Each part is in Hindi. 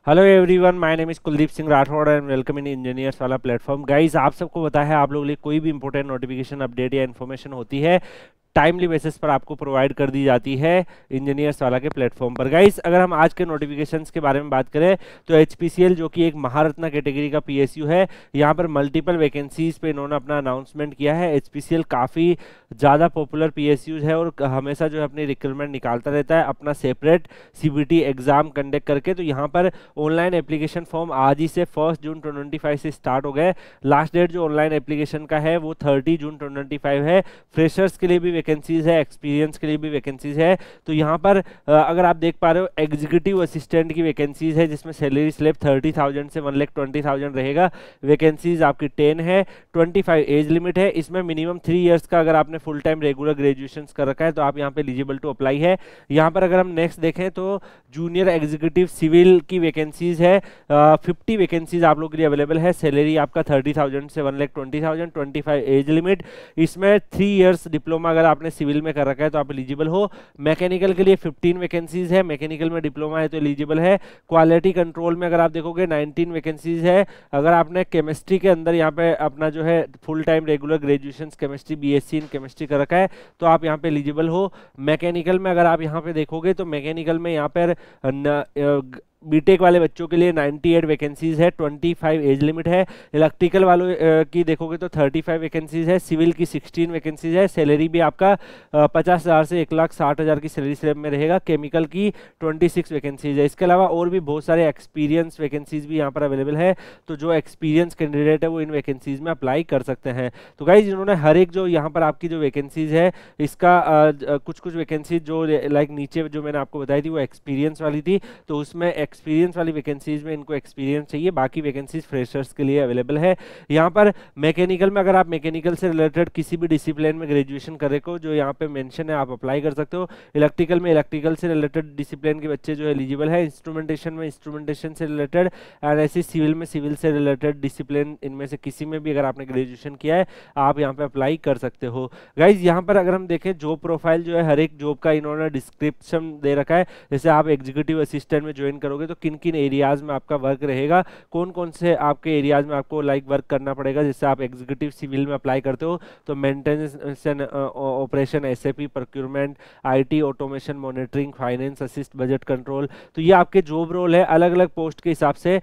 Hello everyone, my name is Kuldeep Singh Rathore and welcome in engineers वाला प्लेटफॉर्म। गाइस, आप सबको पता है, आप लोगों के लिए कोई भी इंपॉर्टेंट नोटिफिकेशन अपडेट या इन्फॉर्मेशन होती है टाइमली बेसिस पर आपको प्रोवाइड कर दी जाती है इंजीनियर्स वाला के प्लेटफॉर्म पर। गाइस, अगर हम आज के नोटिफिकेशंस के बारे में बात करें तो एचपीसीएल जो कि एक महारत्ना कैटेगरी का पीएसयू है, यहाँ पर मल्टीपल वैकेंसीज पे इन्होंने अपना अनाउंसमेंट किया है। एचपीसीएल काफ़ी ज़्यादा पॉपुलर पीएसयू है और हमेशा जो है अपनी रिक्रूटमेंट निकालता रहता है अपना सेपरेट सीबीटी एग्जाम कंडक्ट करके। तो यहाँ पर ऑनलाइन एप्लीकेशन फॉर्म आज ही से 1 जून 2025 से स्टार्ट हो गए। लास्ट डेट जो ऑनलाइन एप्लीकेशन का है वो 30 जून 2025 है। फ्रेशर्स के लिए भी वैकेंसीज है, एक्सपीरियंस के लिए भी वैकेंसीज है। तो यहाँ पर अगर आप देख पा रहे हो, एग्जीक्यूटिव असिस्टेंट की वैकेंसीज है जिसमें सैलरी स्लैब 30,000 से 1,20,000 रहेगा। वैकेंसीज आपकी 10 है। 25 एज लिमिट है। इसमें मिनिमम 3 इयर्स का अगर आपने फुल टाइम रेगुलर ग्रेजुएशन कर रखा है तो आप यहाँ पे एलिजिबल टू अप्लाई है। यहाँ पर अगर हम नेक्स्ट देखें तो जूनियर एग्जीक्यूटिव सिविल की वैकेंसीज है। 50 वैकेंसीज आप लोग के लिए अवेलेबल है। सैलरी आपका 30,000 से 1,20,000। 25 एज लिमिट। इसमें 3 इयर्स डिप्लोमा अगर आपने सिविल में कर रखा है तो आप एलिजिबल हो। मैकेनिकल के लिए 15 वैकेंसीज है। मैकेनिकल में डिप्लोमा है तो एलिजिबल है। क्वालिटी कंट्रोल में अगर आप देखोगे 19 वैकेंसीज है। अगर आपने केमिस्ट्री के अंदर यहाँ पे अपना जो है full time regular graduation chemistry BSc in chemistry कर रखा है तो आप यहाँ पे एलिजिबल हो। मैकेनिकल में अगर आप यहाँ पे देखोगे तो मैकेनिकल में यहाँ पर बीटेक वाले बच्चों के लिए 98 वैकेंसीज है। 25 एज लिमिट है। इलेक्ट्रिकल वालों की देखोगे तो 35 वैकेंसीज है। सिविल की 16 वैकेंसीज है। सैलरी भी आपका 50,000 से 1,60,000 की सैलरी स्लैब में रहेगा। केमिकल की 26 वैकेंसीज है। इसके अलावा और भी बहुत सारे एक्सपीरियंस वैकेंसीज भी यहाँ पर अवेलेबल है। तो जो एक्सपीरियंस कैंडिडेट है वो इन वैकेंसीज में अप्लाई कर सकते हैं। तो गाइज, इन्होंने हर एक जो यहाँ पर आपकी जो वैकेंसीज है इसका कुछ कुछ वैकेंसीज जो लाइक नीचे जो मैंने आपको बताई थी वो एक्सपीरियंस वाली थी, तो उसमें एक्सपीरियंस वाली वैकेंसीज में इनको एक्सपीरियंस चाहिए। बाकी वैकेंसीज फ्रेशर्स के लिए अवेलेबल है। यहाँ पर मैकेनिकल में अगर आप मैकेनिकल से रिलेटेड किसी भी डिसिप्लिन में ग्रेजुएशन करे को जो यहाँ पे मेंशन है आप अप्लाई कर सकते हो। इलेक्ट्रिकल में इलेक्ट्रिकल से रिलेटेड डिसिप्लिन के बच्चे जो एलिजिबल है। इंस्ट्रूमेंटेशन में इंस्ट्रूमेंटेशन से रिलेटेड, एंड ऐसी सिविल में सिविल से रिलेटेड डिसिप्लिन, इनमें से किसी में भी अगर आपने ग्रेजुएशन किया है आप यहाँ पे अप्लाई कर सकते हो। गाइज, यहाँ पर अगर हम देखें जॉब प्रोफाइल जो है हर एक जॉब का इन्होंने डिस्क्रिप्शन दे रखा है। जैसे आप एग्जीक्यूटिव असिस्टेंट में ज्वाइन करोगे तो किन किन एरियाज में आपका वर्क रहेगा, कौन कौन से आपके एरियाज में आपको लाइक वर्क करना पड़ेगा। जैसे आप एग्जीक्यूटिव सिविल में अप्लाई करते हो तो maintenance and operation, SAP, procurement, IT, automation, monitoring, finance, assist, budget control. तो ये आपके जॉब रोल है। अलग अलग पोस्ट के हिसाब से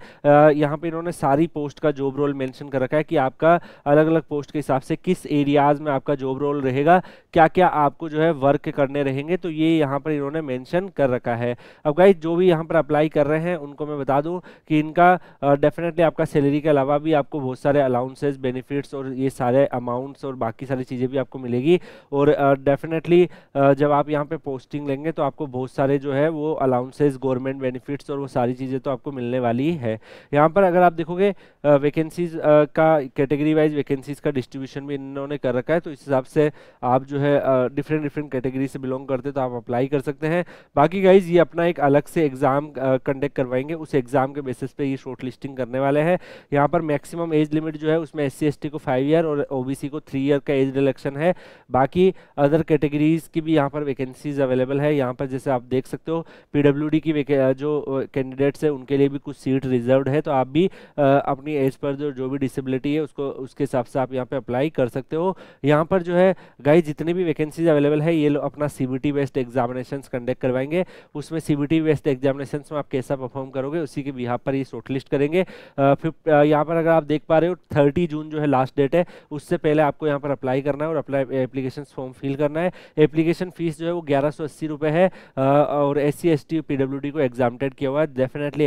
यहाँ पे इन्होंने सारी पोस्ट का जॉब रोल मेंशन कर रखा है कि आपका अलग अलग पोस्ट के हिसाब से किस एरियाज में आपका जॉब रोल रहेगा, क्या क्या आपको जो है वर्क करने रहेंगे। तो ये यहाँ पर इन्होंने मेंशन कर रखा है। अब गाइस, जो भी यहाँ पर अप्लाई कर रहे हैं उनको मैं बता दूं कि इनका डेफिनेटली आपका सैलरी के अलावा भी आपको बहुत सारे अलाउंसेस, बेनिफिट्स और ये सारे अमाउंट्स और बाकी सारी चीज़ें भी आपको मिलेगी। और डेफिनेटली जब आप यहाँ पे पोस्टिंग लेंगे तो आपको बहुत सारे जो है वो अलाउंसेस, गवर्नमेंट बेनिफिट्स और वो सारी चीज़ें तो आपको मिलने वाली है। यहाँ पर अगर आप देखोगे वैकेंसीज का कैटेगरी वाइज वैकेंसीज का डिस्ट्रीब्यूशन भी इन्होंने कर रखा है। तो इस हिसाब से आप जो है डिफरेंट डिफरेंट कैटेगरी से बिलोंग करते तो आप अप्लाई कर सकते हैं। बाकी गाइज, ये अपना एक अलग से एग्जाम कंडक्ट करवाएंगे, उस एग्जाम के बेसिस पे ये शॉर्ट लिस्टिंग करने वाले हैं। यहाँ पर मैक्सिमम एज लिमिट जो है उसमें एससी एसटी को 5 ईयर और ओबीसी को 3 ईयर का एज रिलैक्शन है। बाकी अदर कैटेगरीज की भी यहाँ पर वैकेंसीज अवेलेबल है। यहाँ पर जैसे आप देख सकते हो पीडब्ल्यूडी की जो कैंडिडेट्स है उनके लिए भी कुछ सीट रिजर्व्ड है। तो आप भी अपनी एज पर जो भी डिसेबिलिटी है उसको उसके हिसाब से आप यहाँ पे अप्लाई कर सकते हो। यहाँ पर जो है गाइस, जितने भी वैकेंसीज अवेलेबल है ये लोग अपना सीबीटी बेस्ड एग्जामिनेशन कंडक्ट करवाएंगे। उसमें सीबीटी बेस्ड एग्जामिनेशन में आप कैसा परफॉर्म करोगे उसी के बिहाफ पर ये शॉर्टलिस्ट करेंगे। यहाँ पर अगर आप देख पा रहे हो 30 जून जो है लास्ट डेट है, उससे पहले आपको यहाँ पर अप्लाई करना है और अप्लाई एप्लीकेशन फॉर्म फिल करना है। एप्लीकेशन फीस जो है वो 1180 रुपये है और SC ST PWD को एग्जामटेड किया हुआ है। डेफिनेटली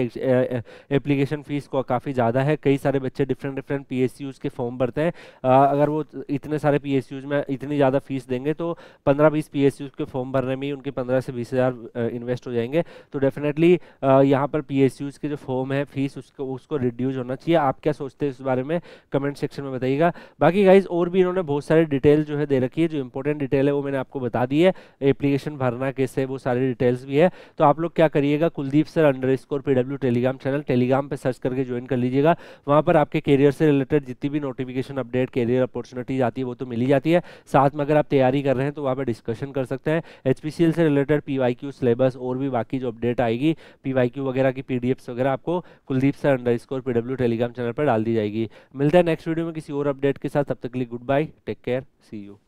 एप्लीकेशन फीस को काफ़ी ज़्यादा है। कई सारे बच्चे डिफरेंट डिफरेंट PSUs के फॉर्म भरते हैं। अगर वो इतने सारे PSUs में इतनी ज़्यादा फीस देंगे तो 15-20 PSUs के फॉर्म भरने में ही उनके 15 से 20 हज़ार इन्वेस्ट हो जाएंगे। तो डेफिनेटली यहाँ पर PSUs के जो फॉर्म है फीस उसको रिड्यूस होना चाहिए। आप क्या सोचते हैं इस बारे में कमेंट सेक्शन में बताइएगा। बाकी गाइज, और भी इन्होंने बहुत सारे डिटेल जो है दे रखी है। जो इंपॉर्टेंट डिटेल है वो मैंने आपको बता दी है। एप्लीकेशन भरना कैसे, वो सारी डिटेल्स भी है। तो आप लोग क्या करिएगा, Kuldeep sir _PW Telegram channel Telegram पे सर्च करके ज्वाइन कर लीजिएगा। वहाँ पर आपके करियर से रिलेटेड जितनी भी नोटिफिकेशन अपडेट, करियर अपॉर्चुनिटीज आती है वो तो मिल ही जाती है। साथ में अगर आप तैयारी कर रहे हैं तो वहाँ पर डिस्कशन कर सकते हैं। HPCL से रिलेटेड PYQ सिलेबस और भी बाकी जो अपडेट आएगी PYQ एमसीक्यू वगैरह की पीडीएफ्स वगैरह आपको Kuldeep sir underscore PW Telegram channel पर डाल दी जाएगी। मिलते हैं नेक्स्ट वीडियो में किसी और अपडेट के साथ, तब तक के लिए goodbye, take care, see you.